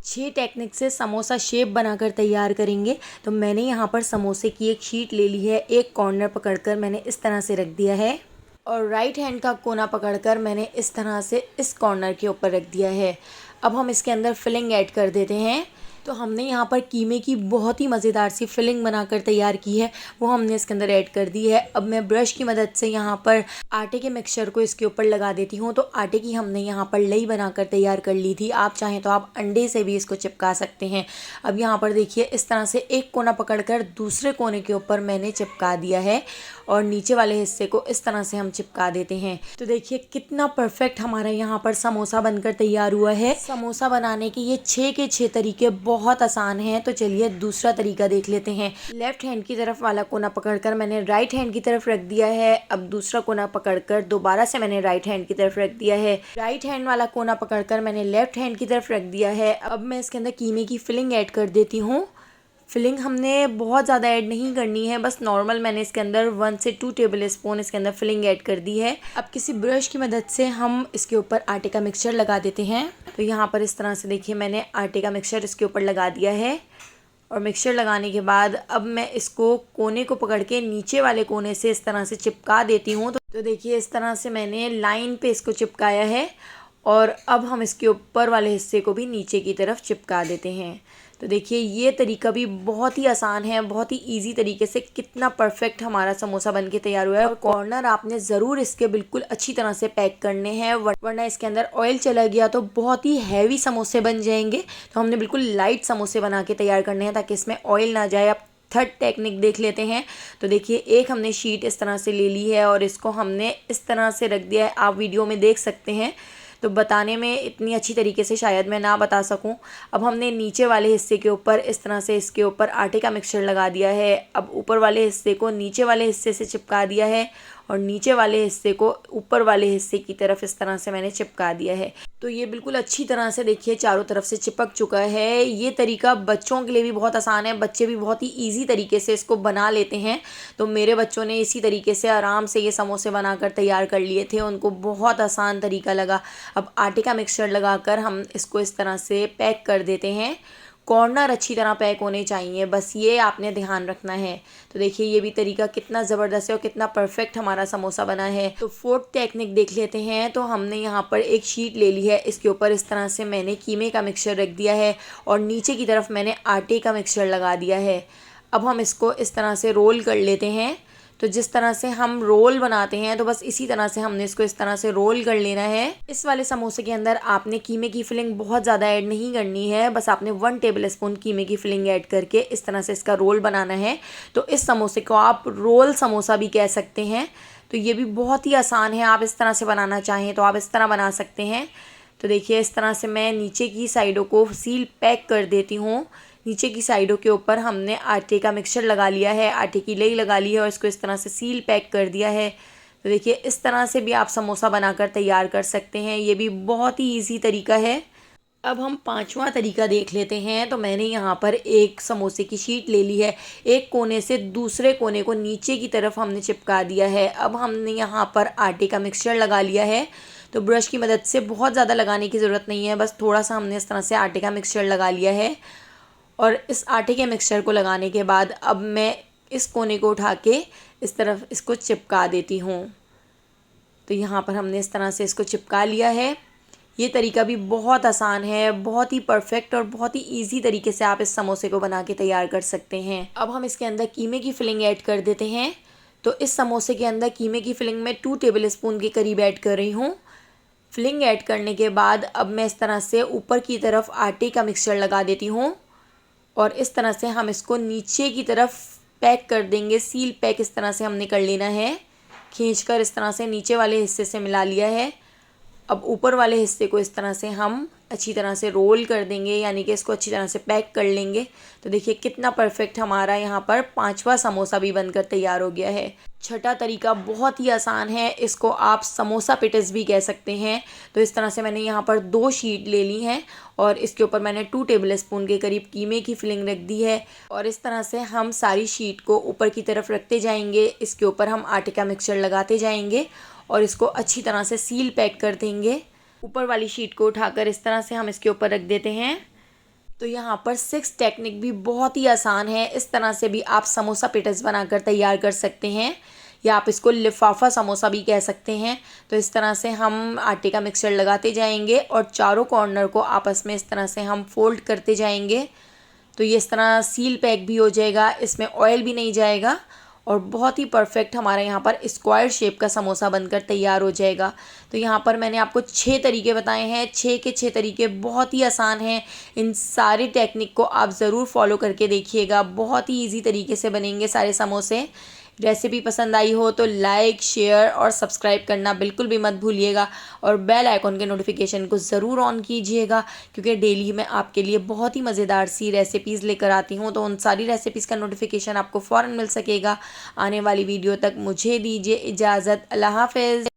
6 technique से samosa shape बनाकर तैयार करेंगे। तो मैंने यहाँ पर समोसे की एक शीट ले ली है, एक कॉर्नर पकड़कर मैंने इस तरह से रख दिया है और राइट हैंड का कोना पकड़कर मैंने इस तरह से इस कॉर्नर के ऊपर रख दिया है। अब हम इसके अंदर फिलिंग ऐड कर देते हैं। तो हमने यहाँ पर कीमे की बहुत ही मज़ेदार सी फिलिंग बनाकर तैयार की है, वो हमने इसके अंदर ऐड कर दी है। अब मैं ब्रश की मदद से यहाँ पर आटे के मिक्सचर को इसके ऊपर लगा देती हूँ। तो आटे की हमने यहाँ पर लई बनाकर तैयार कर ली थी, आप चाहें तो आप अंडे से भी इसको चिपका सकते हैं। अब यहाँ पर देखिए इस तरह से एक कोना पकड़कर दूसरे कोने के ऊपर मैंने चिपका दिया है और नीचे वाले हिस्से को इस तरह से हम चिपका देते हैं। तो देखिए कितना परफेक्ट हमारा यहाँ पर समोसा बनकर तैयार हुआ है। समोसा बनाने के ये 6 के 6 तरीके बहुत आसान हैं। तो चलिए दूसरा तरीका देख लेते हैं। लेफ्ट हैंड की तरफ वाला कोना पकड़कर मैंने राइट हैंड की तरफ रख दिया है। अब दूसरा कोना पकड़कर दोबारा से मैंने राइट हैंड की तरफ रख दिया है। राइट हैंड वाला कोना पकड़कर मैंने लेफ्ट हैंड की तरफ रख दिया है। अब मैं इसके अंदर कीमे की फिलिंग ऐड कर देती हूँ। फिलिंग हमने बहुत ज़्यादा ऐड नहीं करनी है, बस नॉर्मल मैंने इसके अंदर 1 से 2 टेबल स्पून इसके अंदर फिलिंग ऐड कर दी है। अब किसी ब्रश की मदद से हम इसके ऊपर आटे का मिक्सचर लगा देते हैं। तो यहाँ पर इस तरह से देखिए मैंने आटे का मिक्सचर इसके ऊपर लगा दिया है और मिक्सचर लगाने के बाद अब मैं इसको कोने को पकड़ के नीचे वाले कोने से इस तरह से चिपका देती हूँ। तो देखिए इस तरह से मैंने लाइन पे इसको चिपकाया है और अब हम इसके ऊपर वाले हिस्से को भी नीचे की तरफ चिपका देते हैं। तो देखिए ये तरीका भी बहुत ही आसान है, बहुत ही इजी तरीके से कितना परफेक्ट हमारा समोसा बनके तैयार हुआ है। और कॉर्नर आपने ज़रूर इसके बिल्कुल अच्छी तरह से पैक करने हैं, वरना इसके अंदर ऑयल चला गया तो बहुत ही हैवी समोसे बन जाएंगे। तो हमने बिल्कुल लाइट समोसे बना के तैयार करने हैं ताकि इसमें ऑयल ना जाए। अब थर्ड टेक्निक देख लेते हैं। तो देखिए एक हमने शीट इस तरह से ले ली है और इसको हमने इस तरह से रख दिया है, आप वीडियो में देख सकते हैं। तो बताने में इतनी अच्छी तरीके से शायद मैं ना बता सकूं। अब हमने नीचे वाले हिस्से के ऊपर इस तरह से इसके ऊपर आटे का मिक्सचर लगा दिया है। अब ऊपर वाले हिस्से को नीचे वाले हिस्से से चिपका दिया है और नीचे वाले हिस्से को ऊपर वाले हिस्से की तरफ इस तरह से मैंने चिपका दिया है। तो ये बिल्कुल अच्छी तरह से देखिए चारों तरफ से चिपक चुका है। ये तरीका बच्चों के लिए भी बहुत आसान है, बच्चे भी बहुत ही इजी तरीके से इसको बना लेते हैं। तो मेरे बच्चों ने इसी तरीके से आराम से ये समोसे बनाकर तैयार कर लिए थे, उनको बहुत आसान तरीका लगा। अब आटे का मिक्सचर लगाकर हम इसको इस तरह से पैक कर देते हैं। कॉर्नर अच्छी तरह पैक होने चाहिए, बस ये आपने ध्यान रखना है। तो देखिए ये भी तरीका कितना ज़बरदस्त है और कितना परफेक्ट हमारा समोसा बना है। तो फोर्थ टेक्निक देख लेते हैं। तो हमने यहाँ पर एक शीट ले ली है, इसके ऊपर इस तरह से मैंने कीमे का मिक्सचर रख दिया है और नीचे की तरफ मैंने आटे का मिक्सचर लगा दिया है। अब हम इसको इस तरह से रोल कर लेते हैं। तो जिस तरह से हम रोल बनाते हैं तो बस इसी तरह से हमने इसको इस तरह से रोल कर लेना है। इस वाले समोसे के अंदर आपने कीमे की फिलिंग बहुत ज़्यादा ऐड नहीं करनी है, बस आपने 1 टेबल स्पून कीमे की फिलिंग ऐड करके इस तरह से इसका रोल बनाना है। तो इस समोसे को आप रोल समोसा भी कह सकते हैं। तो ये भी बहुत ही आसान है, आप इस तरह से बनाना चाहें तो आप इस तरह बना सकते हैं। तो देखिए इस तरह से मैं नीचे की साइडों को सील पैक कर देती हूँ। नीचे की साइडों के ऊपर हमने आटे का मिक्सचर लगा लिया है, आटे की लई लगा ली है और इसको इस तरह से सील पैक कर दिया है। तो देखिए इस तरह से भी आप समोसा बनाकर तैयार कर सकते हैं, ये भी बहुत ही इजी तरीका है। अब हम 5वां तरीका देख लेते हैं। तो मैंने यहाँ पर एक समोसे की शीट ले ली है, एक कोने से दूसरे कोने को नीचे की तरफ हमने चिपका दिया है। अब हमने यहाँ पर आटे का मिक्सचर लगा लिया है। तो ब्रश की मदद से बहुत ज़्यादा लगाने की ज़रूरत नहीं है, बस थोड़ा सा हमने इस तरह से आटे का मिक्सचर लगा लिया है। और इस आटे के मिक्सचर को लगाने के बाद अब मैं इस कोने को उठा के इस तरफ इसको चिपका देती हूँ। तो यहाँ पर हमने इस तरह से इसको चिपका लिया है। ये तरीका भी बहुत आसान है, बहुत ही परफेक्ट और बहुत ही इजी तरीके से आप इस समोसे को बना के तैयार कर सकते हैं। अब हम इसके अंदर कीमे की फिलिंग ऐड कर देते हैं। तो इस समोसे के अंदर कीमे की फिलिंग में 2 टेबल स्पून के करीब ऐड कर रही हूँ। फिलिंग ऐड करने के बाद अब मैं इस तरह से ऊपर की तरफ आटे का मिक्सचर लगा देती हूँ और इस तरह से हम इसको नीचे की तरफ पैक कर देंगे। सील पैक इस तरह से हमने कर लेना है, खींचकर इस तरह से नीचे वाले हिस्से से मिला लिया है। अब ऊपर वाले हिस्से को इस तरह से हम अच्छी तरह से रोल कर देंगे, यानी कि इसको अच्छी तरह से पैक कर लेंगे। तो देखिए कितना परफेक्ट हमारा यहाँ पर 5वां समोसा भी बनकर तैयार हो गया है। छठा तरीका बहुत ही आसान है, इसको आप समोसा पेटिस भी कह सकते हैं। तो इस तरह से मैंने यहाँ पर 2 शीट ले ली हैं और इसके ऊपर मैंने 2 टेबल स्पून के करीब कीमे की फिलिंग रख दी है और इस तरह से हम सारी शीट को ऊपर की तरफ रखते जाएंगे। इसके ऊपर हम आटे का मिक्सचर लगाते जाएंगे और इसको अच्छी तरह से सील पैक कर देंगे। ऊपर वाली शीट को उठाकर इस तरह से हम इसके ऊपर रख देते हैं। तो यहाँ पर 6 टेक्निक भी बहुत ही आसान है। इस तरह से भी आप समोसा पेटिस बनाकर तैयार कर सकते हैं, या आप इसको लिफाफा समोसा भी कह सकते हैं। तो इस तरह से हम आटे का मिक्सचर लगाते जाएंगे और चारों कॉर्नर को आपस में इस तरह से हम फोल्ड करते जाएंगे। तो ये इस तरह सील पैक भी हो जाएगा, इसमें ऑयल भी नहीं जाएगा और बहुत ही परफेक्ट हमारे यहाँ पर स्क्वायर शेप का समोसा बनकर तैयार हो जाएगा। तो यहाँ पर मैंने आपको 6 तरीके बताए हैं, 6 के 6 तरीके बहुत ही आसान हैं। इन सारी टेक्निक को आप ज़रूर फॉलो करके देखिएगा, बहुत ही ईजी तरीके से बनेंगे सारे समोसे। रेसिपी पसंद आई हो तो लाइक, शेयर और सब्सक्राइब करना बिल्कुल भी मत भूलिएगा और बेल आइकॉन के नोटिफिकेशन को ज़रूर ऑन कीजिएगा, क्योंकि डेली मैं आपके लिए बहुत ही मज़ेदार सी रेसिपीज़ लेकर आती हूँ। तो उन सारी रेसिपीज़ का नोटिफिकेशन आपको फ़ौरन मिल सकेगा। आने वाली वीडियो तक मुझे दीजिए इजाज़त। अल्लाह हाफ़िज़।